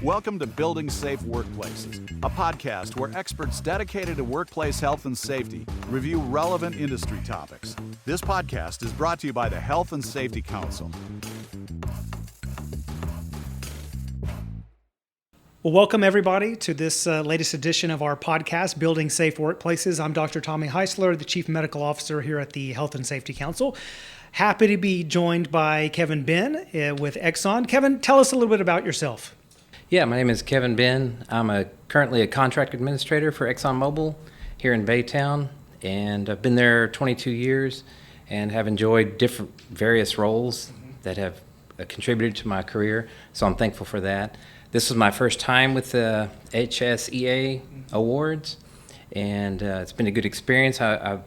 Welcome to Building Safe Workplaces, a podcast where experts dedicated to workplace health and safety review relevant industry topics. This podcast is brought to you by the Health and Safety Council. Well, welcome everybody to this latest edition of our podcast, Building Safe Workplaces. I'm Dr. Tommy Heisler, the Chief Medical Officer here at the Health and Safety Council. Happy to be joined by Kevin Ben with Exxon. Kevin, tell us a little bit about yourself. Yeah, my name is Kevin Ben. I'm currently a contract administrator for ExxonMobil here in Baytown, and I've been there 22 years and have enjoyed various roles that have contributed to my career, so I'm thankful for that. This was my first time with the HSEA awards, and it's been a good experience.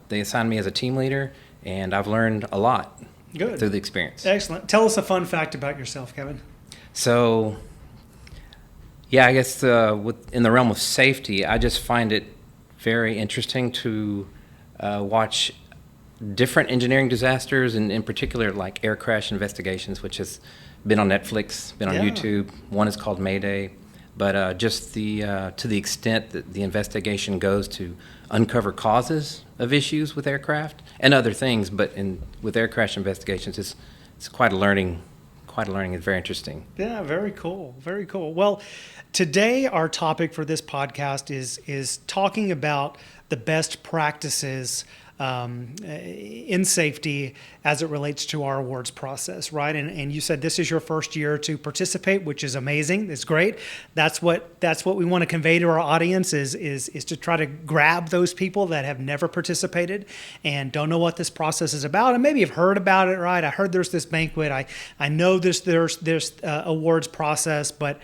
They assigned me as a team leader, and I've learned a lot through the experience. Excellent. Tell us a fun fact about yourself, Kevin. So, yeah, I guess in the realm of safety, I just find it very interesting to watch different engineering disasters, and in particular like air crash investigations, which has been on Netflix, been on YouTube. One is called Mayday, but just to the extent that the investigation goes to uncover causes of issues with aircraft and other things, but with air crash investigations, it's quite a learning. It's very interesting. Yeah, very cool. Very cool. Well, today our topic for this podcast is talking about the best practices in safety as it relates to our awards process, right? And you said this is your first year to participate, which is amazing. It's great. That's what we want to convey to our audience is to try to grab those people that have never participated and don't know what this process is about, and maybe have heard about it, right? I heard there's this banquet. I know there's awards process, but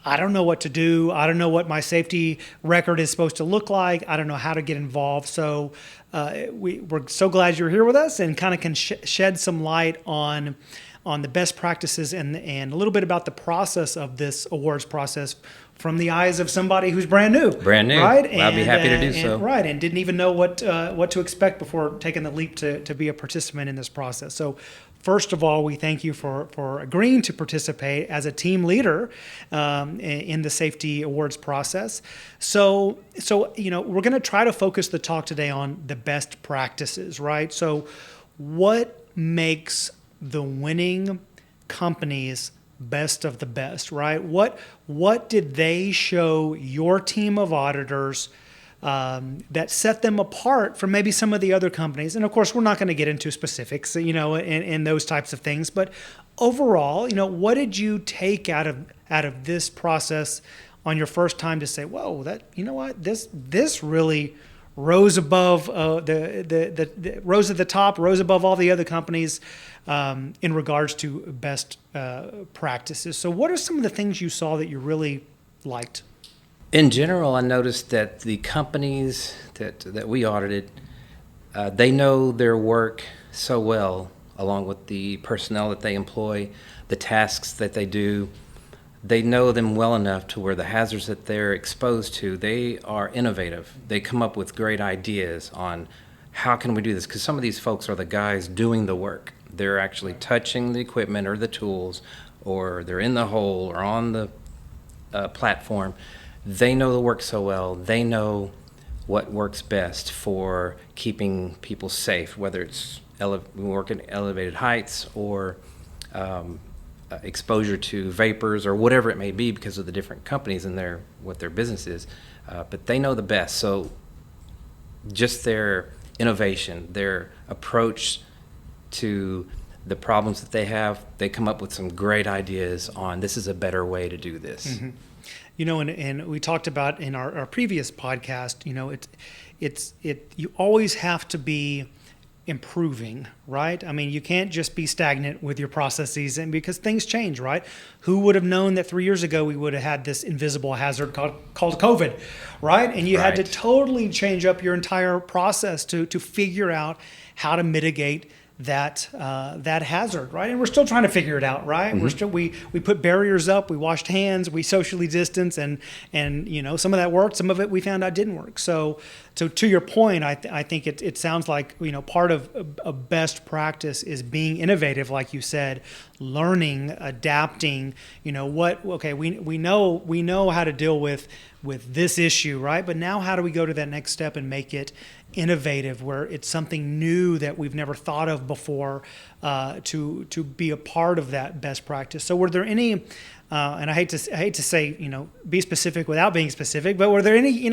I don't know what to do. I don't know what my safety record is supposed to look like. I don't know how to get involved. So we're so glad you're here with us and kind of can shed some light on the best practices and a little bit about the process of this awards process from the eyes of somebody who's brand new. Right? Well, I'd be happy to do so. Right, and didn't even know what to expect before taking the leap to be a participant in this process. So first of all, we thank you for agreeing to participate as a team leader in the safety awards process. So we're going to try to focus the talk today on the best practices, right? So what makes the winning companies best of the best, right? What did they show your team of auditors that set them apart from maybe some of the other companies? And of course, we're not going to get into specifics, and those types of things. But overall, what did you take out of this process on your first time to say, whoa, this really rose above the rose at the top, rose above all the other companies in regards to best practices. So what are some of the things you saw that you really liked? In general, I noticed that the companies that we audited, they know their work so well, along with the personnel that they employ, the tasks that they do. They know them well enough to where the hazards that they're exposed to, they are innovative. They come up with great ideas on how can we do this, because some of these folks are the guys doing the work. They're actually touching the equipment or the tools, or they're in the hole or on the platform. They know the work so well. They know what works best for keeping people safe, whether it's we work at elevated heights or exposure to vapors or whatever it may be because of the different companies and what their business is. But they know the best. So just their innovation, their approach to the problems that they have, they come up with some great ideas on this is a better way to do this. Mm-hmm. And we talked about in our previous podcast, you always have to be improving, right? I mean, you can't just be stagnant with your processes, and because things change, right? Who would have known that 3 years ago we would have had this invisible hazard called COVID, right? And you had to totally change up your entire process to figure out how to mitigate that hazard, right? And we're still trying to figure it out, right? We're still we put barriers up, we washed hands, we socially distanced, and some of that worked, some of it we found out didn't work. So to your point, I think it sounds like part of a best practice is being innovative, like you said, learning, adapting. We know how to deal with this issue, right? But now how do we go to that next step and make it innovative, where it's something new that we've never thought of before, to be a part of that best practice? So were there any, and I hate to say, be specific without being specific, but were there any,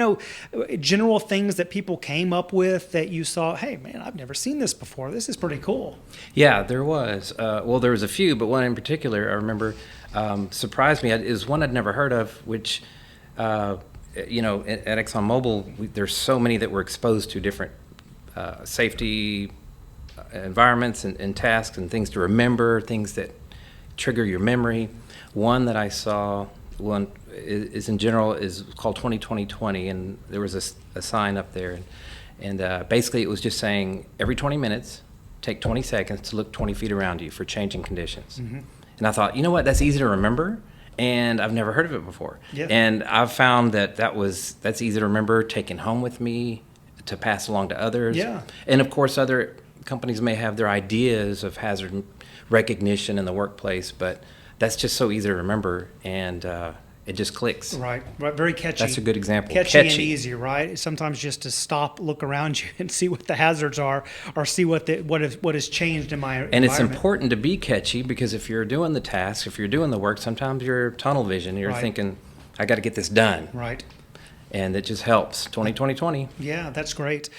general things that people came up with that you saw, hey man, I've never seen this before, this is pretty cool? Yeah, there was. There was a few, but one in particular I remember surprised me. Is one I'd never heard of, which at ExxonMobil, there's so many that were exposed to different safety environments and tasks and things to remember, things that trigger your memory. One that I saw, is in general is called 20-20-20, and there was a sign up there, and basically it was just saying every 20 minutes, take 20 seconds to look 20 feet around you for changing conditions. Mm-hmm. And I thought, that's easy to remember. And I've never heard of it before. Yeah. And I've found that's easy to remember, taken home with me to pass along to others. Yeah. And of course, other companies may have their ideas of hazard recognition in the workplace, but that's just so easy to remember, and it just clicks. Right. Very catchy. That's a good example. Catchy and easy, right? Sometimes just to stop, look around you, and see what the hazards are, or see what has changed in my environment. And it's important to be catchy, because if you're doing the task, if you're doing the work, sometimes you're tunnel vision. You're thinking, I got to get this done. Right. And it just helps. 20-20-20. Yeah, that's great.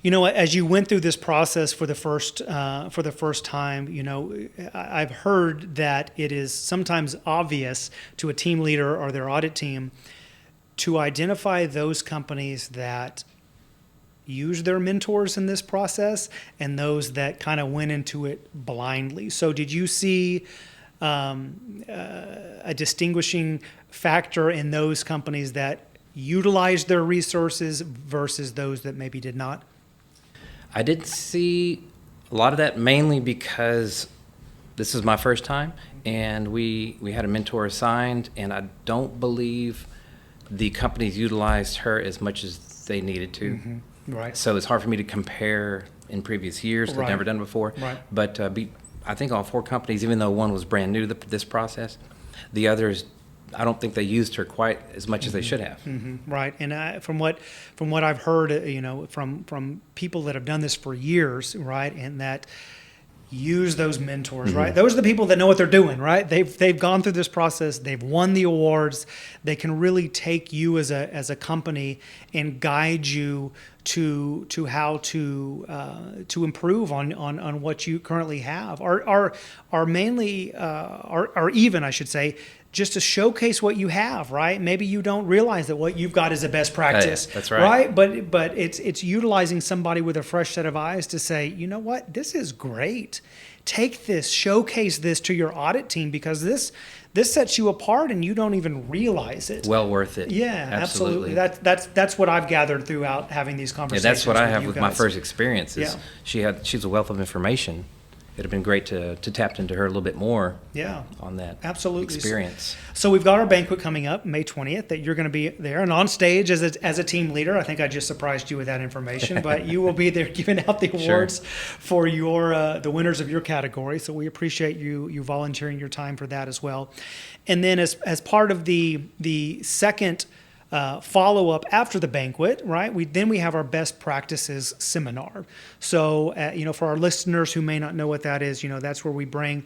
As you went through this process for the first time, I've heard that it is sometimes obvious to a team leader or their audit team to identify those companies that use their mentors in this process and those that kind of went into it blindly. So did you see a distinguishing factor in those companies that utilized their resources versus those that maybe did not? I did see a lot of that, mainly because this is my first time, and we had a mentor assigned, and I don't believe the companies utilized her as much as they needed to. Mm-hmm. Right. So it's hard for me to compare in previous years. I've never done it before. Right. But I think all four companies, even though one was brand new to this process, the others, I don't think they used her quite as much as they should have. Mm-hmm. Right, and from what I've heard, from people that have done this for years, right, and that use those mentors, mm-hmm. right? Those are the people that know what they're doing, right? They've gone through this process, they've won the awards, they can really take you as a company and guide you to how to improve on what you currently have, or mainly, or even I should say, just to showcase what you have, right? Maybe you don't realize that what you've got is a best practice. That's right. But it's utilizing somebody with a fresh set of eyes to say, you know what, this is great. Take this, showcase this to your audit team, because this sets you apart and you don't even realize it. Well worth it. Yeah, absolutely. That's what I've gathered throughout having these conversations. Yeah, that's what I have with guys. my first experience. Is yeah. She's a wealth of information. It'd have been great to tap into her a little bit more. Yeah, on that absolutely experience. So we've got our banquet coming up May 20th that you're going to be there and on stage as a team leader. I think I just surprised you with that information, but you will be there giving out the awards for your the winners of your category. So we appreciate you volunteering your time for that as well. And then as part of the second follow-up after the banquet, right? We have our best practices seminar. So, for our listeners who may not know what that is, that's where we bring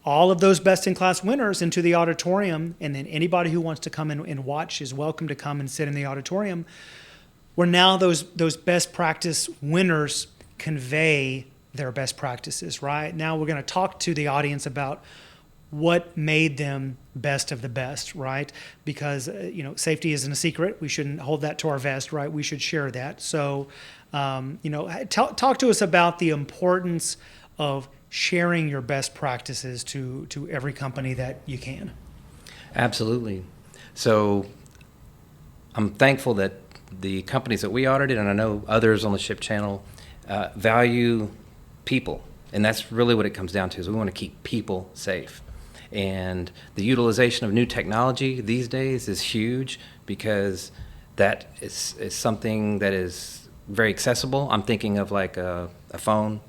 all of those best-in-class winners into the auditorium, and then anybody who wants to come in and watch is welcome to come and sit in the auditorium, where now those best practice winners convey their best practices, right? Now we're going to talk to the audience about what made them best of the best, right? Because, safety isn't a secret. We shouldn't hold that to our vest, right? We should share that. So, talk to us about the importance of sharing your best practices to every company that you can. Absolutely. So I'm thankful that the companies that we audited, and I know others on the SHIP channel, value people And that's really what it comes down to, is we want to keep people safe. And the utilization of new technology these days is huge, because that is something that is very accessible. I'm thinking of like a phone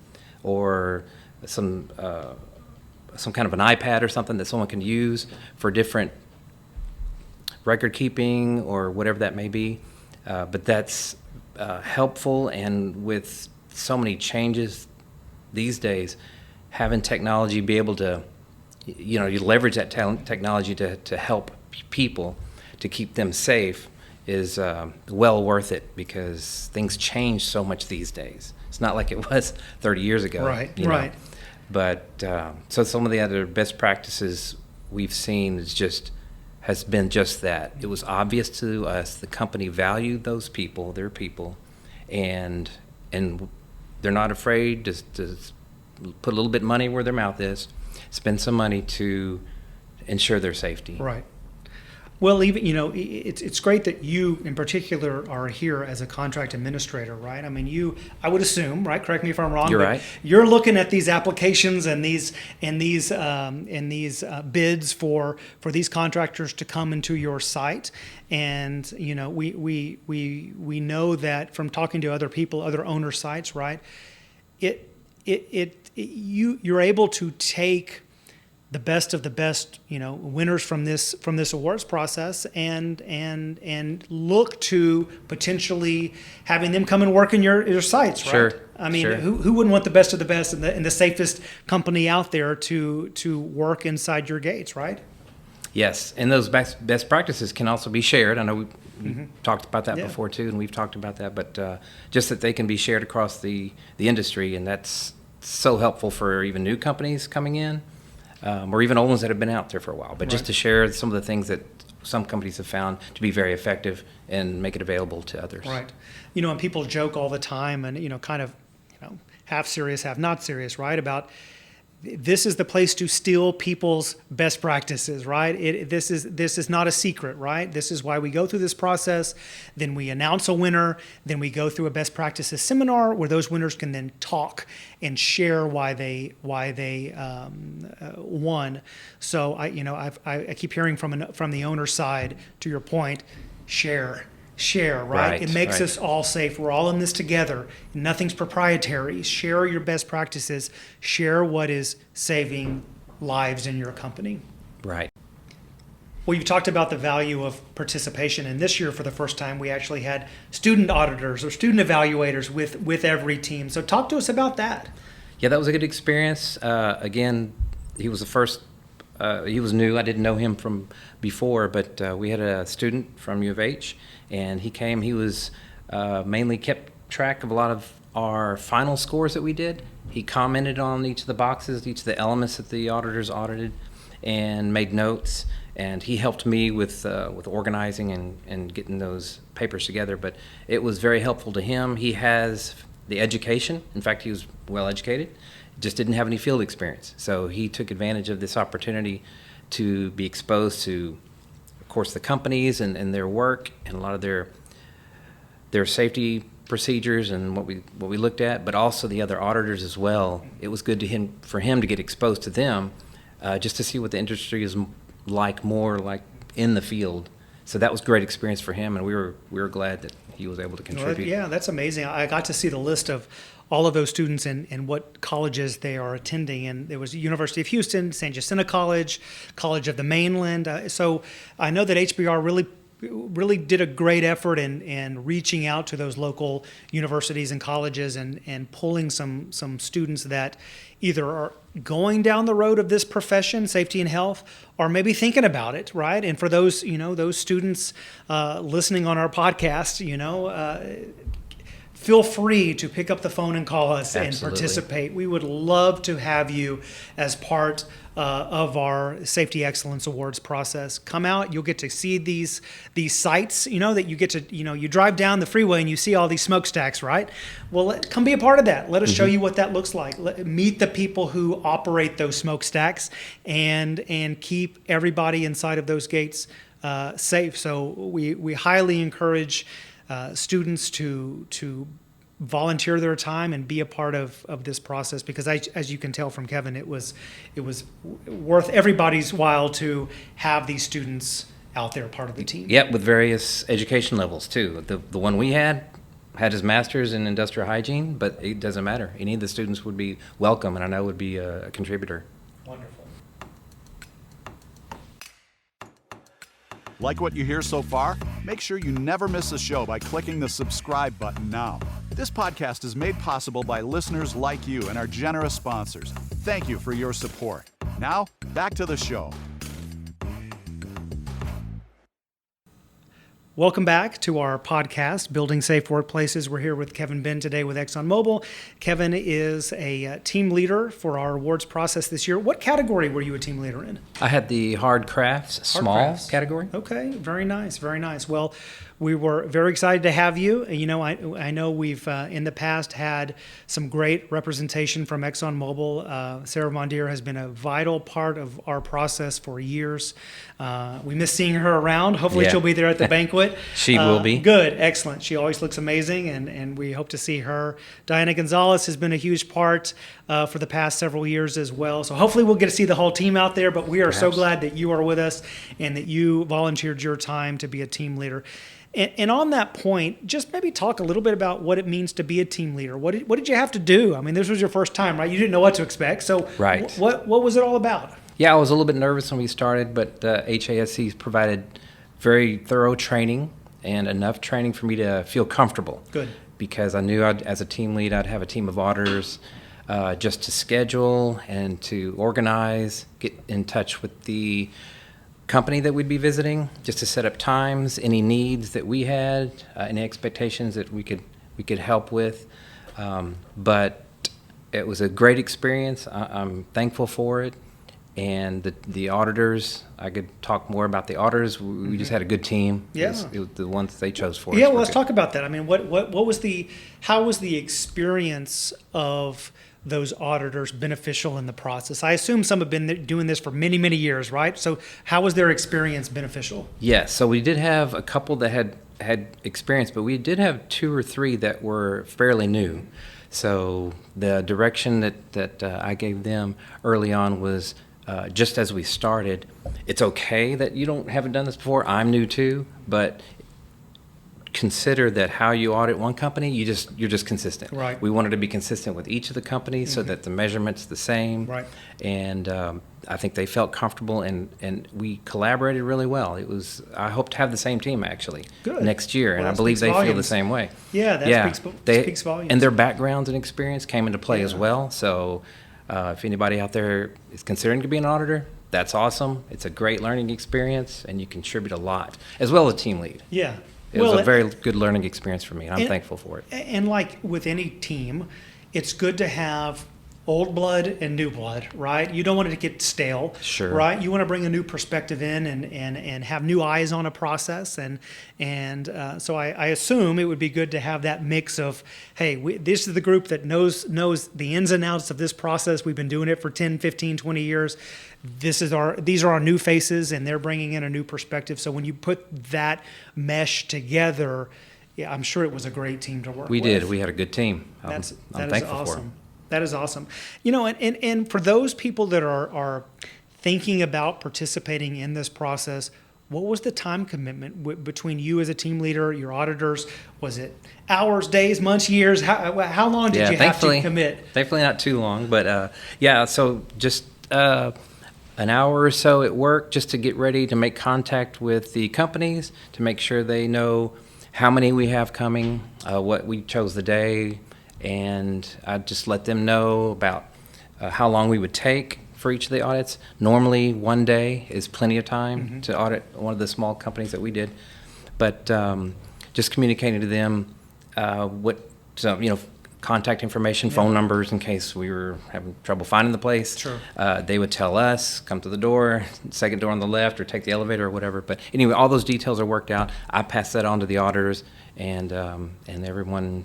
or some kind of an iPad or something that someone can use for different record keeping or whatever that may be. But that's helpful, and with so many changes these days, having technology be able to, you leverage that technology to help people, to keep them safe, is well worth it, because things change so much these days. It's not like it was 30 years ago. Right, you know? right. But so some of the other best practices we've seen has been just that. It was obvious to us the company valued those people, their people, and they're not afraid to put a little bit of money where their mouth is, spend some money to ensure their safety. Right. Well, even, it's great that you in particular are here as a contract administrator, right? I mean, I would assume, right? Correct me if I'm wrong. You're but right. You're looking at these applications and these bids for these contractors to come into your site, and we know that from talking to other people, other owner sites, right? You're able to take the best of the best, winners from this awards process, and look to potentially having them come and work in your sites, right? Sure. I mean, sure. who wouldn't want the best of the best and the safest company out there to work inside your gates, right? Yes, and those best practices can also be shared. I know we talked about that Yeah. before too, and we've talked about that, but just that they can be shared across the industry, and that's so helpful for even new companies coming in, or even old ones that have been out there for a while. But just Right. to share some of the things that some companies have found to be very effective and make it available to others. Right. And people joke all the time, and kind of, half serious, half not serious, right? About this is the place to steal people's best practices, right? This is not a secret, right? This is why we go through this process. Then we announce a winner. Then we go through a best practices seminar where those winners can then talk and share why they won. So I keep hearing from the owner side, to your point, share, right? Right, It makes right. us all safe. We're all in this together. Nothing's proprietary. Share your best practices. Share what is saving lives in your company. Right. Well, you talked about the value of participation, and this year, for the first time, we actually had student auditors or student evaluators with every team. So talk to us about that. Yeah, that was a good experience. Again, he was the first. He was new. I didn't know him from before, but we had a student from U of H, and he came. He was mainly kept track of a lot of our final scores that we did. He commented on each of the boxes, each of the elements that the auditors audited, and made notes. And he helped me with organizing and getting those papers together. But it was very helpful to him. He has the education. In fact, he was well educated, just didn't have any field experience. So he took advantage of this opportunity to be exposed to, of course, the companies and their work and a lot of their safety procedures and what we looked at, but also the other auditors as well. It was good for him to get exposed to them, just to see what the industry is more like in the field. So that was a great experience for him, and we were glad that he was able to contribute. Yeah, that's amazing. I got to see the list of all of those students and what colleges they are attending. And there was University of Houston, San Jacinto College, College of the Mainland. So I know that HBR really did a great effort in reaching out to those local universities and colleges and pulling some students that either are going down the road of this profession, safety and health, or maybe thinking about it, right? And for those, those students listening on our podcast, feel free to pick up the phone and call us. Absolutely. And participate. We would love to have you as part of our Safety Excellence Awards process. Come out, you'll get to see these sites, that you get to, you drive down the freeway and you see all these smokestacks, right? Well, come be a part of that. Let us show you what that looks like. Meet the people who operate those smokestacks and keep everybody inside of those gates safe. So we highly encourage students to volunteer their time and be a part of this process, because as you can tell from Kevin, it was worth everybody's while to have these students out there part of the team. Yep, with various education levels too. The one we had his master's in industrial hygiene, but it doesn't matter. Any of the students would be welcome, and I know would be a contributor. Wonderful. Like what you hear so far? Make sure you never miss a show by clicking the subscribe button now. This podcast is made possible by listeners like you and our generous sponsors. Thank you for your support. Now, back to the show. Welcome back to our podcast, Building Safe Workplaces. We're here with Kevin Benn today with ExxonMobil. Kevin is a team leader for our awards process this year. What category were you a team leader in? I had the hard crafts, small category. Okay, very nice, very nice. Well, we were very excited to have you. You know, I know we've in the past had some great representation from ExxonMobil. Sarah Mondier has been a vital part of our process for years. We miss seeing her around. Hopefully she'll be there at the banquet. She will be. Good, excellent. She always looks amazing, and we hope to see her. Diana Gonzalez has been a huge part for the past several years as well. So hopefully we'll get to see the whole team out there, but we are so glad that you are with us and that you volunteered your time to be a team leader. And on that point, just maybe talk a little bit about what it means to be a team leader. What did you have to do? I mean, this was your first time, right? You didn't know what to expect. So what was it all about? Yeah, I was a little bit nervous when we started, but HSEA provided very thorough training and enough training for me to feel comfortable. Good. Because I knew as a team lead, I'd have a team of auditors just to schedule and to organize, get in touch with the company that we'd be visiting, just to set up times, any needs that we had, any expectations that we could help with. But it was a great experience. I'm thankful for it. And the auditors, I could talk more about the auditors. We just had a good team. Yeah. It was the ones they chose for us. Yeah, well, let's talk about that. I mean, how was the experience of those auditors beneficial in the process? I assume some have been doing this for many, many years, right? So how was their experience beneficial? Yes, so we did have a couple that had experience, but we did have 2 or 3 that were fairly new. So the direction that I gave them early on was just as we started, it's okay that you haven't done this before. I'm new too, but consider that how you audit one company, you're just consistent. Right. We wanted to be consistent with each of the companies so that the measurement's the same. Right. And I think they felt comfortable, and we collaborated really well. I hope to have the same team actually next year, and I believe they feel the same way. Yeah, that speaks volumes. And their backgrounds and experience came into play as well. So if anybody out there is considering to be an auditor, that's awesome. It's a great learning experience, and you contribute a lot, as well as team lead. Yeah. It was a very good learning experience for me, and I'm thankful for it. And like with any team, it's good to have old blood and new blood, right? You don't want it to get stale, sure, right? You want to bring a new perspective in and have new eyes on a process. And so I assume it would be good to have that mix of, hey, this is the group that knows the ins and outs of this process. We've been doing it for 10, 15, 20 years. These are our new faces, and they're bringing in a new perspective. So when you put that mesh together, yeah, I'm sure it was a great team to work with. We did. We had a good team. I'm thankful awesome. for it. That is awesome. You know, and for those people that are thinking about participating in this process, what was the time commitment between you as a team leader, your auditors? Was it hours, days, months, years? How long did you have to commit? Thankfully not too long, but so just an hour or so at work just to get ready to make contact with the companies, to make sure they know how many we have coming, what we chose the day, and I just let them know about how long we would take for each of the audits. Normally, 1 day is plenty of time to audit one of the small companies that we did, but just communicating to them contact information, phone numbers in case we were having trouble finding the place. Sure. They would tell us, come to the door, second door on the left, or take the elevator or whatever. But anyway, all those details are worked out. I pass that on to the auditors, and everyone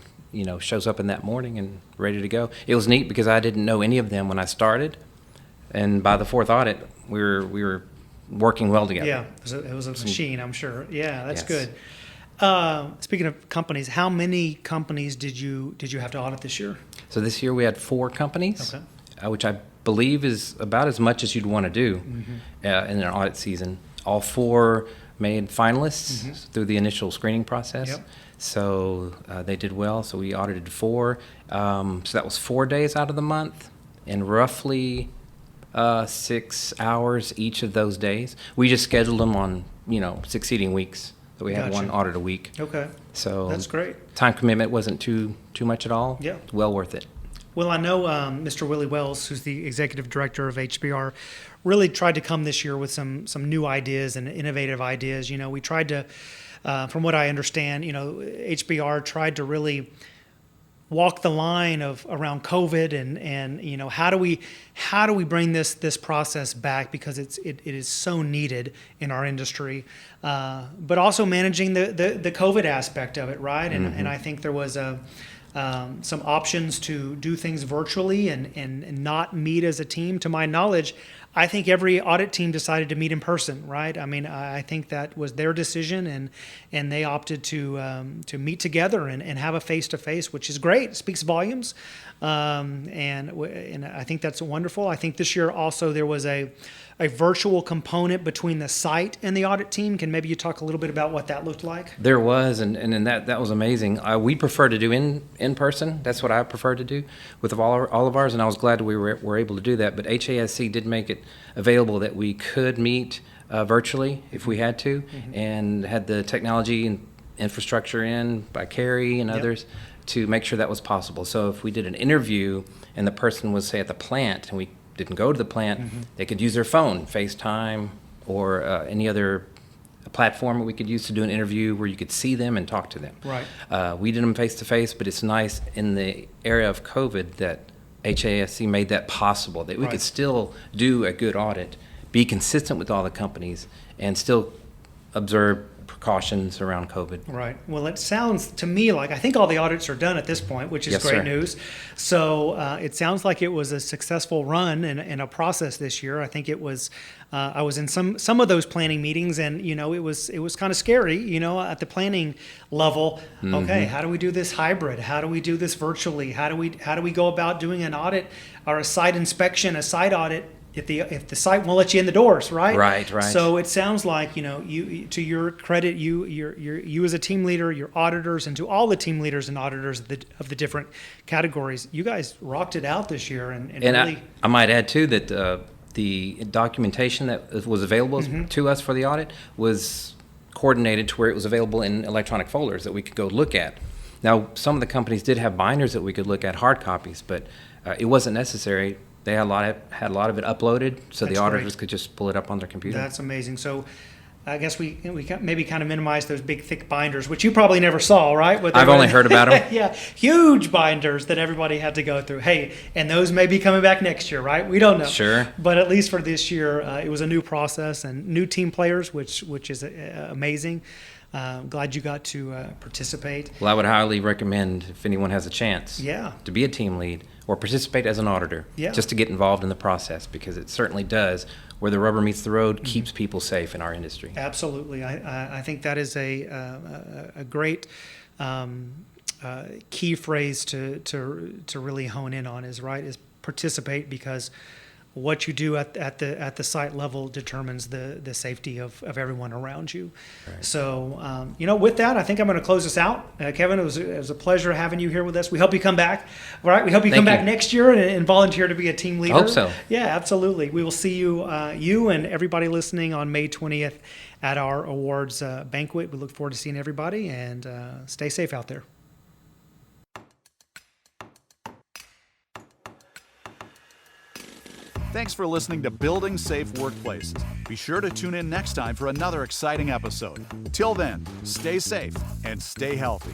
shows up in that morning and ready to go. It was neat because I didn't know any of them when I started, and by the 4th audit, we were working well together. Yeah, it was a machine, I'm sure. Yeah, that's good. Speaking of companies, how many companies did you have to audit this year? So this year we had 4 companies, Okay. which I believe is about as much as you'd want to do in an audit season. All 4 made finalists through the initial screening process. Yep. So they did well. So we audited 4. So that was 4 days out of the month, and roughly 6 hours each of those days. We just scheduled them on succeeding weeks. So we had Gotcha. one audit a week. Okay. So That's great. Time commitment wasn't too much at all. Yeah. Well worth it. Well, I know Mr. Willie Wells, who's the executive director of HBR, really tried to come this year with some new ideas and innovative ideas. We tried to, from what I understand, HBR tried to really walk the line of around COVID and how do we bring this process back, because it is so needed in our industry, but also managing the COVID aspect of it, right? And I think there was some options to do things virtually and not meet as a team. To my knowledge, I think every audit team decided to meet in person, right? I mean, I think that was their decision, and they opted to meet together and have a face-to-face, which is great. It speaks volumes, and I think that's wonderful. I think this year also there was a virtual component between the site and the audit team. Can maybe you talk a little bit about what that looked like? There was, and that was amazing. We prefer to do in person. That's what I prefer to do with all of ours, and I was glad we were able to do that. But HASC did make it available that we could meet virtually if we had to, and had the technology and infrastructure in by Carrie and others to make sure that was possible. So if we did an interview and the person was, say, at the plant, and we didn't go to the plant, they could use their phone, FaceTime, or any other platform that we could use to do an interview where you could see them and talk to them. Right. We did them face-to-face, but it's nice in the area of COVID that HASC made that possible, that we could still do a good audit, be consistent with all the companies, and still observe precautions around COVID. Right. Well, it sounds to me like, I think all the audits are done at this point, which is Yes, great sir. news. So it sounds like it was a successful run and a process this year. I think it was. I was in some of those planning meetings, and it was kind of scary. At the planning level. Okay, how do we do this hybrid? How do we do this virtually? How do we go about doing an audit or a site inspection, a site audit? If the site won't let you in the doors, right? Right. So it sounds like, you, to your credit, you as a team leader, your auditors, and to all the team leaders and auditors of the different categories, you guys rocked it out this year, and really. I might add too that the documentation that was available to us for the audit was coordinated to where it was available in electronic folders that we could go look at. Now, some of the companies did have binders that we could look at, hard copies, but it wasn't necessary. They had a lot of it uploaded, so That's the auditors great. could just pull it up on their computer. That's amazing. So I guess we maybe kind of minimize those big, thick binders, which you probably never saw, right? I've only heard about them. Yeah, huge binders that everybody had to go through. Hey, and those may be coming back next year, right? We don't know. Sure. But at least for this year, it was a new process and new team players, which is amazing. Glad you got to participate. Well, I would highly recommend, if anyone has a chance, Yeah. to be a team lead or participate as an auditor, Yeah. just to get involved in the process, because it certainly does, where the rubber meets the road, keeps people safe in our industry. Absolutely. I think that is a great key phrase to really hone in on is participate, because what you do at the site level determines the safety of everyone around you. Right. So, with that, I think I'm going to close this out. Kevin, it was a pleasure having you here with us. We hope you come back. All right. We hope you come back next year and volunteer to be a team leader. I hope so. Yeah, absolutely. We will see you and everybody listening on May 20th at our awards banquet. We look forward to seeing everybody, and stay safe out there. Thanks for listening to Building Safe Workplaces. Be sure to tune in next time for another exciting episode. Till then, stay safe and stay healthy.